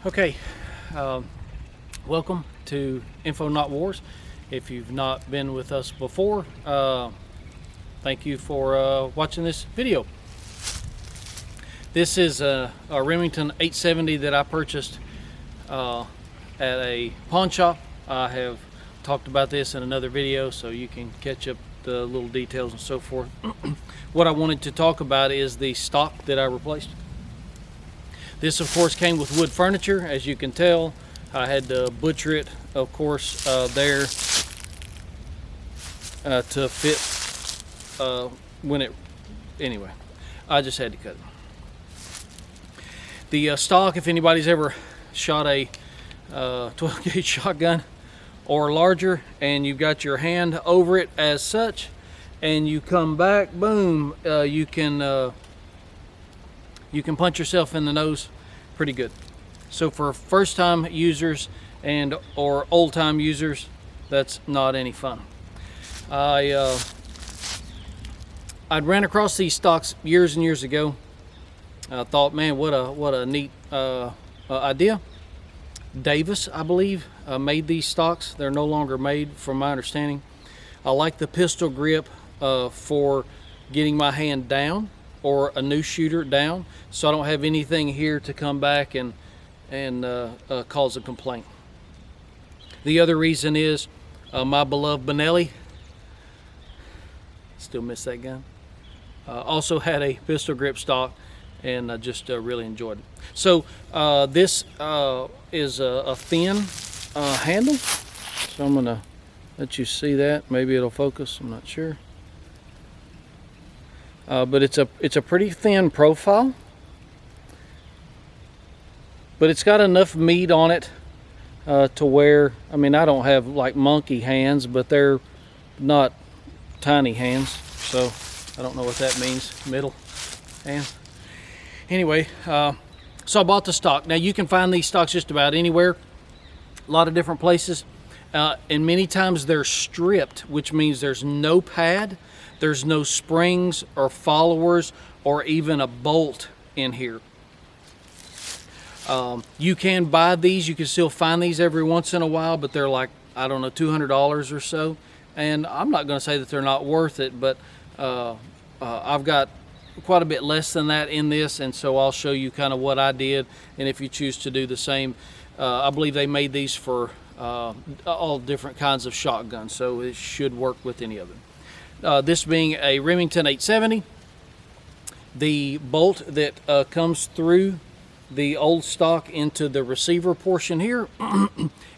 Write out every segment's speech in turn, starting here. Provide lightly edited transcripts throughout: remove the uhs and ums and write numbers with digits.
Okay, welcome to Info Not Wars. If you've not been with us before, thank you for watching this video. This is a Remington 870 that I purchased at a pawn shop. I have talked about this in another video, so you can catch up the little details and so forth. What I wanted to talk about is the stock that I replaced. This, of course, came with wood furniture. As you can tell, I had to butcher it, of course, there to fit anyway, I just had to cut it. The stock, if anybody's ever shot a 12 gauge shotgun or larger and you've got your hand over it as such and you come back, boom, you can punch yourself in the nose pretty good. So for first time users and or old time users, that's not any fun. I'd ran across these stocks years and years ago. I thought, man, what a neat idea. Davis, I believe, made these stocks. They're no longer made, from my understanding. I like the pistol grip for getting my hand down, or a new shooter down, so I don't have anything here to come back and cause a complaint. The other reason is my beloved Benelli, still miss that gun, also had a pistol grip stock, and I just really enjoyed it. So this is a thin handle, so I'm gonna let you see that. Maybe it'll focus, I'm not sure. But it's a pretty thin profile, but it's got enough meat on it to where, I mean, I don't have like monkey hands, but they're not tiny hands, so I don't know what that means, middle hands. Anyway, so I bought the stock. Now you can find these stocks just about anywhere, a lot of different places, and many times they're stripped, which means there's no pad. There's no springs or followers or even a bolt in here. You can buy these. You can still find these every once in a while, but they're like, I don't know, $200 or so. And I'm not going to say that they're not worth it, but I've got quite a bit less than that in this, and so I'll show you kind of what I did. And if you choose to do the same, I believe they made these for all different kinds of shotguns, so it should work with any of them. This being a Remington 870, the bolt that comes through the old stock into the receiver portion here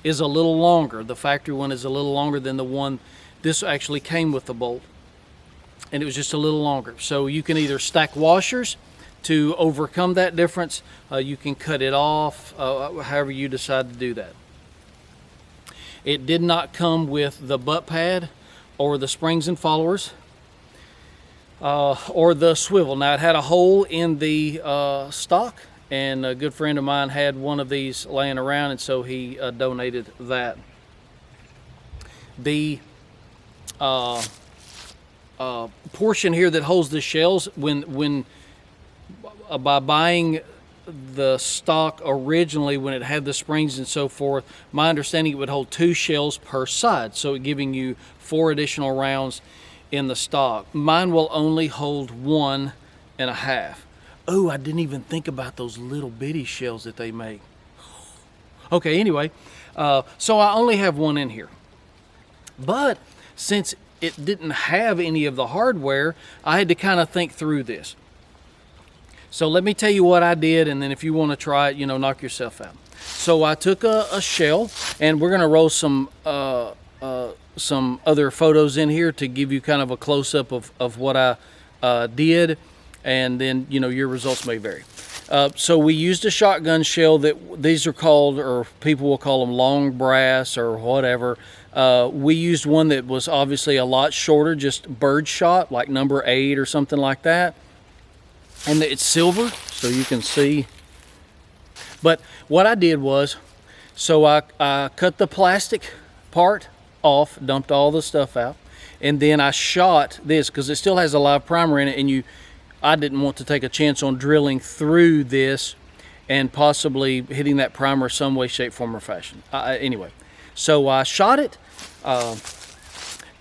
is a little longer. The factory one is a little longer than the one. This actually came with the bolt, and it was just a little longer. So you can either stack washers to overcome that difference. You can cut it off, however you decide to do that. It did not come with the butt pad or the springs and followers, or the swivel. Now it had a hole in the stock, and a good friend of mine had one of these laying around, and so he donated that. The portion here that holds the shells, by buying the stock originally, when it had the springs and so forth, my understanding it would hold 2 shells per side, so giving you 4 additional rounds in the stock. Mine will only hold 1.5. Oh, I didn't even think about those little bitty shells that they make. Okay, anyway, so I only have 1 in here, but since it didn't have any of the hardware, I had to kind of think through this. So let me tell you what I did, and then if you want to try it, knock yourself out. So I took a shell, and we're going to roll some other photos in here to give you kind of a close-up of what I did, and then, your results may vary. So we used a shotgun shell that these are called, or people will call them long brass or whatever. We used one that was obviously a lot shorter, just bird shot, like number 8 or something like that. And it's silver, so you can see. But what I did was, so I cut the plastic part off, dumped all the stuff out, and then I shot this because it still has a live primer in it, and I didn't want to take a chance on drilling through this and possibly hitting that primer some way, shape, form, or fashion. Anyway, so I shot it,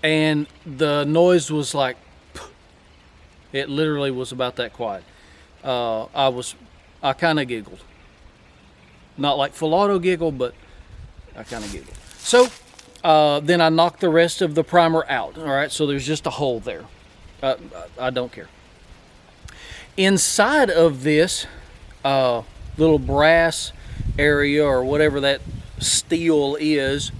and the noise was like, it literally was about that quiet. I kind of giggled. Not like full auto giggle, but I kind of giggled. So then I knocked the rest of the primer out. All right, so there's just a hole there. I don't care. Inside of this little brass area, or whatever that steel is,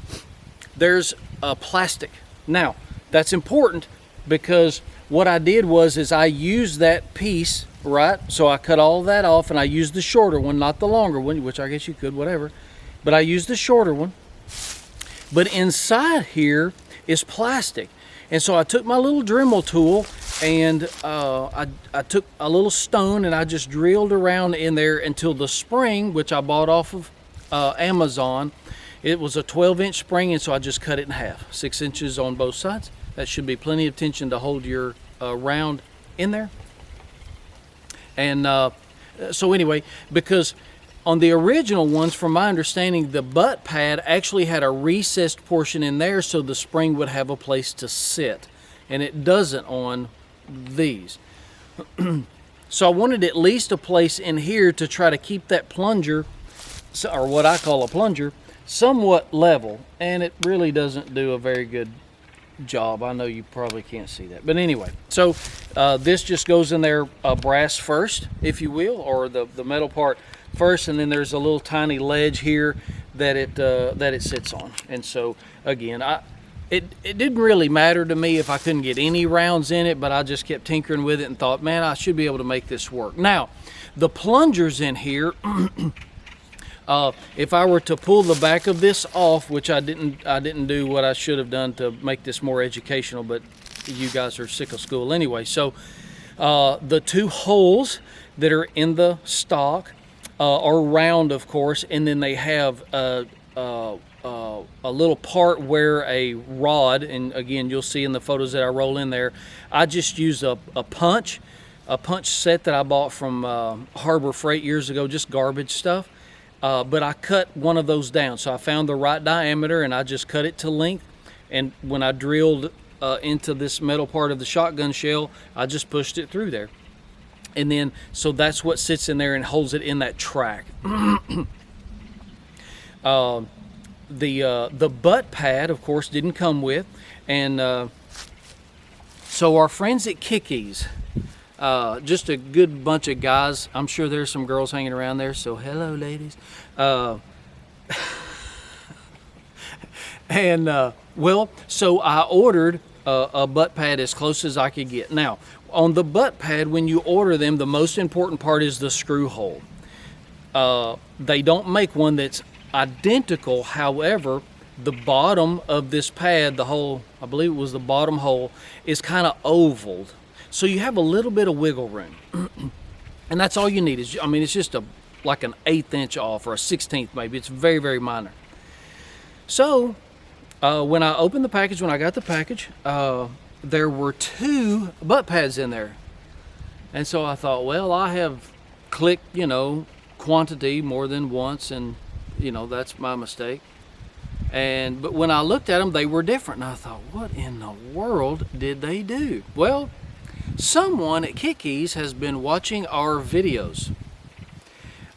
there's plastic. Now, that's important, because what I did is I used that piece, right? So I cut all that off, and I used the shorter one, not the longer one, which I guess you could, whatever. But I used the shorter one. But inside here is plastic. And so I took my little Dremel tool, and I took a little stone, and I just drilled around in there until the spring, which I bought off of Amazon, it was a 12-inch spring, and so I just cut it in half, 6 inches on both sides. That should be plenty of tension to hold your round in there. And so anyway, because on the original ones, from my understanding, the butt pad actually had a recessed portion in there so the spring would have a place to sit, and it doesn't on these. So I wanted at least a place in here to try to keep that plunger, or what I call a plunger, somewhat level, and it really doesn't do a very good job. I know you probably can't see that, but anyway, so this just goes in there brass first, if you will, or the metal part first, and then there's a little tiny ledge here that it sits on. And so again, it didn't really matter to me if I couldn't get any rounds in it, but I just kept tinkering with it and thought, man, I should be able to make this work. Now, the plungers in here, if I were to pull the back of this off, which I didn't do what I should have done to make this more educational, but you guys are sick of school anyway. So the two holes that are in the stock are round, of course, and then they have a little part where a rod, and again, you'll see in the photos that I roll in there, I just use a punch set that I bought from Harbor Freight years ago, just garbage stuff. But I cut one of those down. So I found the right diameter, and I just cut it to length. And when I drilled into this metal part of the shotgun shell, I just pushed it through there. And then, so that's what sits in there and holds it in that track. The butt pad, of course, didn't come with. And so our friends at Kick-eez, just a good bunch of guys. I'm sure there's some girls hanging around there, so hello, ladies. Well, so I ordered a butt pad as close as I could get. Now, on the butt pad, when you order them, the most important part is the screw hole. They don't make one that's identical. However, the bottom of this pad, the hole, I believe it was the bottom hole, is kind of ovaled. So you have a little bit of wiggle room. And that's all you need. It's just like an 1/8 inch off, or a 1/16 maybe. It's very, very minor. So when I opened the package, when I got the package, there were 2 butt pads in there. And so I thought, well, I have clicked, quantity more than once, and, that's my mistake. But when I looked at them, they were different. And I thought, what in the world did they do? Well, someone at Kick-eez has been watching our videos.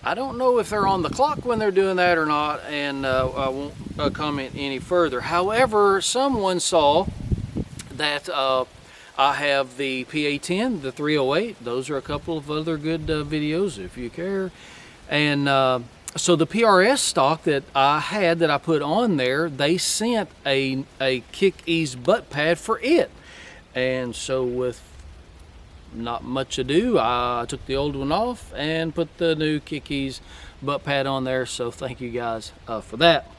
I don't know if they're on the clock when they're doing that or not, and I won't comment any further. However, someone saw that I have the PA-10, the 308. Those are a couple of other good videos if you care. And so the PRS stock that I had that I put on there, they sent a Kick-eez butt pad for it. And so with not much ado, I took the old one off and put the new Kick-eez butt pad on there. So thank you guys for that.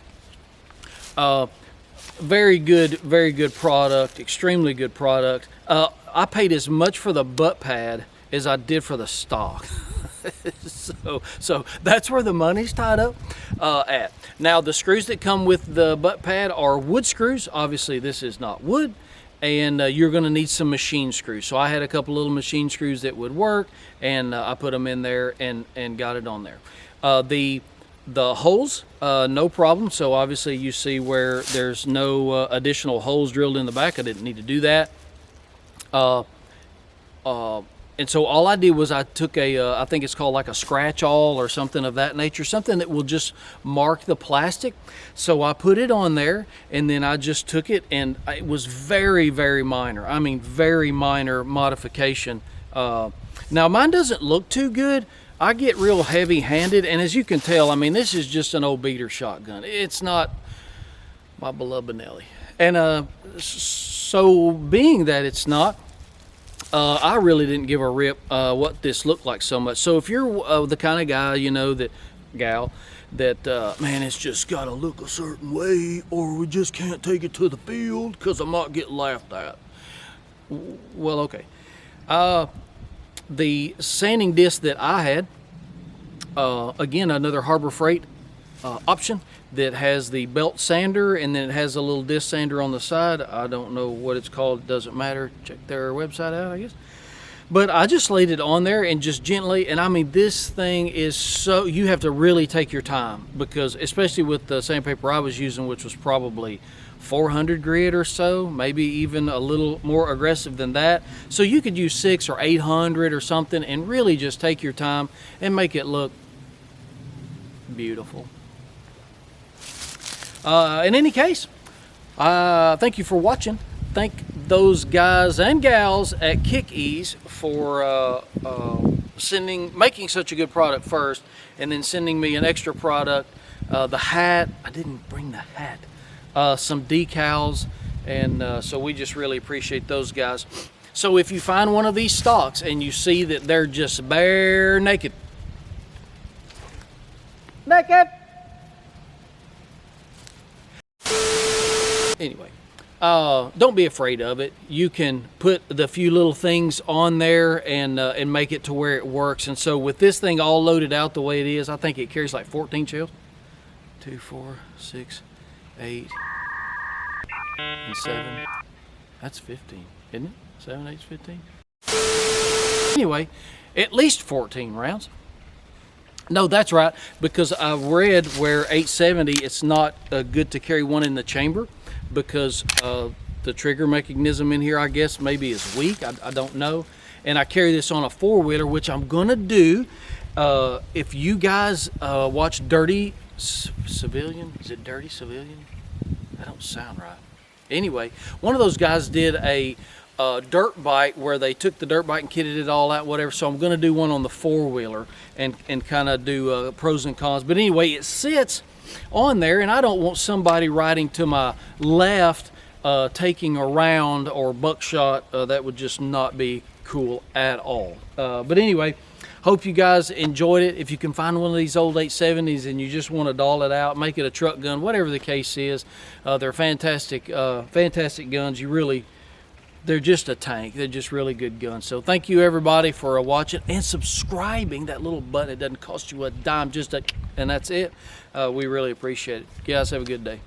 Very good product, extremely good product. I paid as much for the butt pad as I did for the stock. so that's where the money's tied up at. Now, the screws that come with the butt pad are wood screws. Obviously this is not wood, and you're going to need some machine screws. So I had a couple little machine screws that would work, and I put them in there and got it on there. The holes, no problem. So obviously you see where there's no additional holes drilled in the back. I didn't need to do that. And so all I did was I took I think it's called like a scratch awl or something of that nature, something that will just mark the plastic. So I put it on there, and then I just took it, and it was very, very minor. I mean, very minor modification. Now mine doesn't look too good. I get real heavy-handed, and as you can tell, I mean, this is just an old beater shotgun. It's not my beloved Benelli. And so being that it's not, I really didn't give a rip what this looked like so much. So if you're the kind of guy, you know, gal, that man, it's just got to look a certain way, or we just can't take it to the field because I might get laughed at. Well, okay. The sanding disc that I had, again, another Harbor Freight option that has the belt sander, and then it has a little disc sander on the side. I don't know what it's called. It doesn't matter. Check their website out, I guess. But I just laid it on there and just gently, and I mean, this thing is so, you have to really take your time, because especially with the sandpaper I was using, which was probably 400 grit or so, maybe even a little more aggressive than that. So you could use 600 or 800 or something, and really just take your time and make it look beautiful. In any case, thank you for watching. Thank those guys and gals at kick-eez for making such a good product first, and then sending me an extra product. The hat, I didn't bring the hat. Some decals, and so we just really appreciate those guys. So if you find one of these stocks and you see that they're just bare naked, anyway, don't be afraid of it. You can put the few little things on there and make it to where it works. And so with this thing all loaded out the way it is, I think it carries like 14 shells. 2, 4, 6, 8, and 7. That's 15, isn't it? 7, 8, 15. Anyway, at least 14 rounds. No, that's right, because I've read where 870, it's not good to carry one in the chamber, because the trigger mechanism in here, I guess, maybe is weak. I don't know. And I carry this on a 4-wheeler, which I'm gonna do. If you guys watch Dirty Civilian, is it Dirty Civilian? That don't sound right. Anyway, one of those guys did a dirt bike where they took the dirt bike and kitted it all out, whatever. So I'm going to do one on the 4-wheeler and kind of do pros and cons. But anyway, it sits on there, and I don't want somebody riding to my left taking a round or buckshot. That would just not be cool at all. But anyway, hope you guys enjoyed it. If you can find one of these old 870s and you just want to doll it out, make it a truck gun, whatever the case is, they're fantastic, fantastic guns. They're just a tank. They're just really good guns. So thank you everybody for watching and subscribing. That little button, it doesn't cost you a dime, and that's it. We really appreciate it. You guys have a good day.